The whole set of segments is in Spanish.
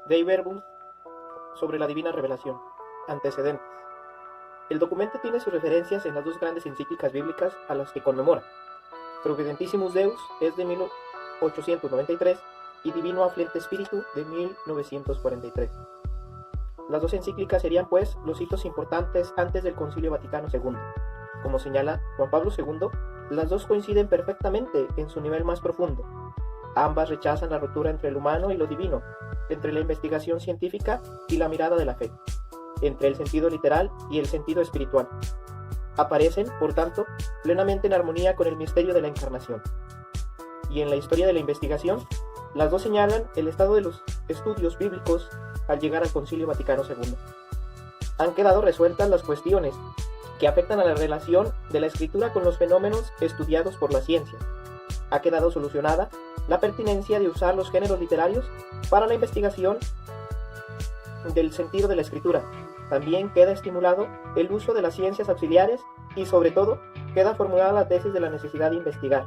Dei Verbum sobre la Divina Revelación. Antecedentes. El documento tiene sus referencias en las dos grandes encíclicas bíblicas a las que conmemora. Providentissimus Deus es de 1893 y Divino Afflente Spiritu de 1943. Las dos encíclicas serían, pues, los hitos importantes antes del Concilio Vaticano II. Como señala Juan Pablo II, las dos coinciden perfectamente en su nivel más profundo. Ambas rechazan la ruptura entre el humano y lo divino, entre la investigación científica y la mirada de la fe, entre el sentido literal y el sentido espiritual. Aparecen, por tanto, plenamente en armonía con el misterio de la encarnación. Y en la historia de la investigación, las dos señalan el estado de los estudios bíblicos al llegar al Concilio Vaticano II. Han quedado resueltas las cuestiones que afectan a la relación de la escritura con los fenómenos estudiados por la ciencia. Ha quedado solucionada la pertinencia de usar los géneros literarios para la investigación del sentido de la escritura. También queda estimulado el uso de las ciencias auxiliares y, sobre todo, queda formulada la tesis de la necesidad de investigar,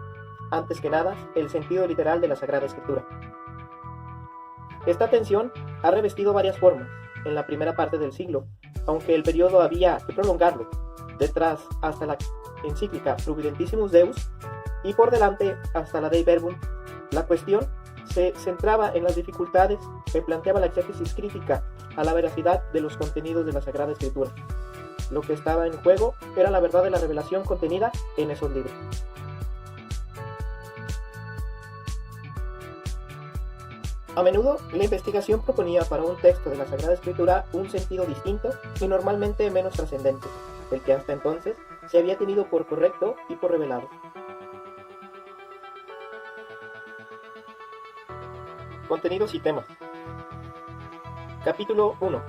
antes que nada, el sentido literal de la Sagrada Escritura. Esta atención ha revestido varias formas en la primera parte del siglo, aunque el periodo había que prolongarlo, detrás hasta la encíclica Providentissimus Deus y por delante hasta la Dei Verbum. La cuestión se centraba en las dificultades que planteaba la exégesis crítica a la veracidad de los contenidos de la Sagrada Escritura. Lo que estaba en juego era la verdad de la revelación contenida en esos libros. A menudo, la investigación proponía para un texto de la Sagrada Escritura un sentido distinto y normalmente menos trascendente, el que hasta entonces se había tenido por correcto y por revelado. Contenidos y temas. Capítulo 1.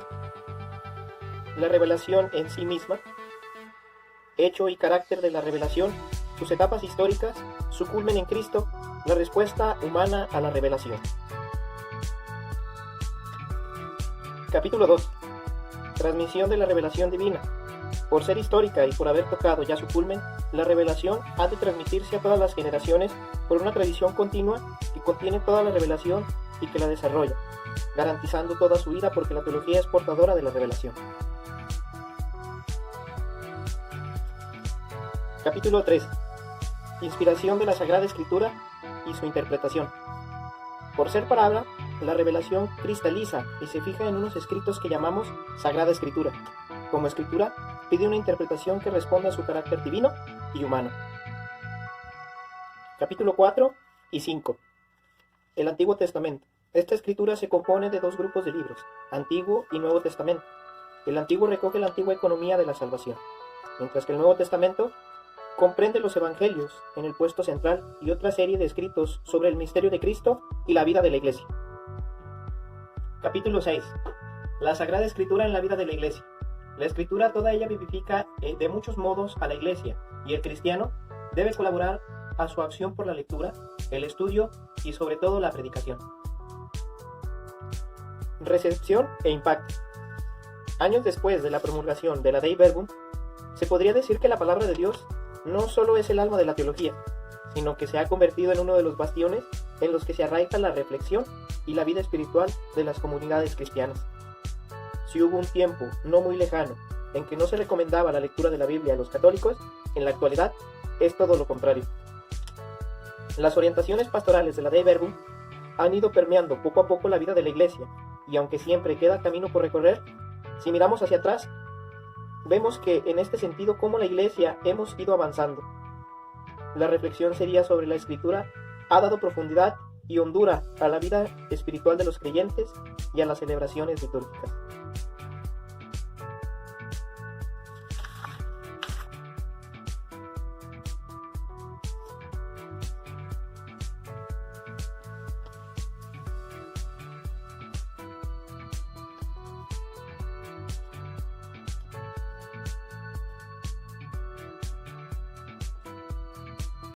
La revelación en sí misma. Hecho y carácter de la revelación, sus etapas históricas, su culmen en Cristo, la respuesta humana a la revelación. Capítulo 2. Transmisión de la revelación divina. Por ser histórica y por haber tocado ya su culmen, la revelación ha de transmitirse a todas las generaciones por una tradición continua que contiene toda la revelación y que la desarrolla, garantizando toda su vida porque la teología es portadora de la revelación. Capítulo 3. Inspiración de la Sagrada Escritura y su interpretación. Por ser palabra, la revelación cristaliza y se fija en unos escritos que llamamos Sagrada Escritura. Como escritura, pide una interpretación que responda a su carácter divino y humano. Capítulo 4 y 5. El Antiguo Testamento. Esta escritura se compone de dos grupos de libros, Antiguo y Nuevo Testamento. El Antiguo recoge la antigua economía de la salvación, mientras que el Nuevo Testamento comprende los Evangelios en el puesto central y otra serie de escritos sobre el misterio de Cristo y la vida de la Iglesia. Capítulo 6. La Sagrada Escritura en la vida de la Iglesia. La Escritura toda ella vivifica de muchos modos a la Iglesia, y el cristiano debe colaborar a su acción por la lectura, el estudio y sobre todo la predicación. Recepción e impacto. Años después de la promulgación de la Dei Verbum, se podría decir que la palabra de Dios no solo es el alma de la teología, sino que se ha convertido en uno de los bastiones en los que se arraiga la reflexión y la vida espiritual de las comunidades cristianas. Si hubo un tiempo no muy lejano en que no se recomendaba la lectura de la Biblia a los católicos, en la actualidad es todo lo contrario. Las orientaciones pastorales de la Dei Verbum han ido permeando poco a poco la vida de la Iglesia, y aunque siempre queda camino por recorrer, si miramos hacia atrás, vemos que en este sentido como la Iglesia hemos ido avanzando. La reflexión seria sobre la Escritura ha dado profundidad y hondura a la vida espiritual de los creyentes y a las celebraciones litúrgicas.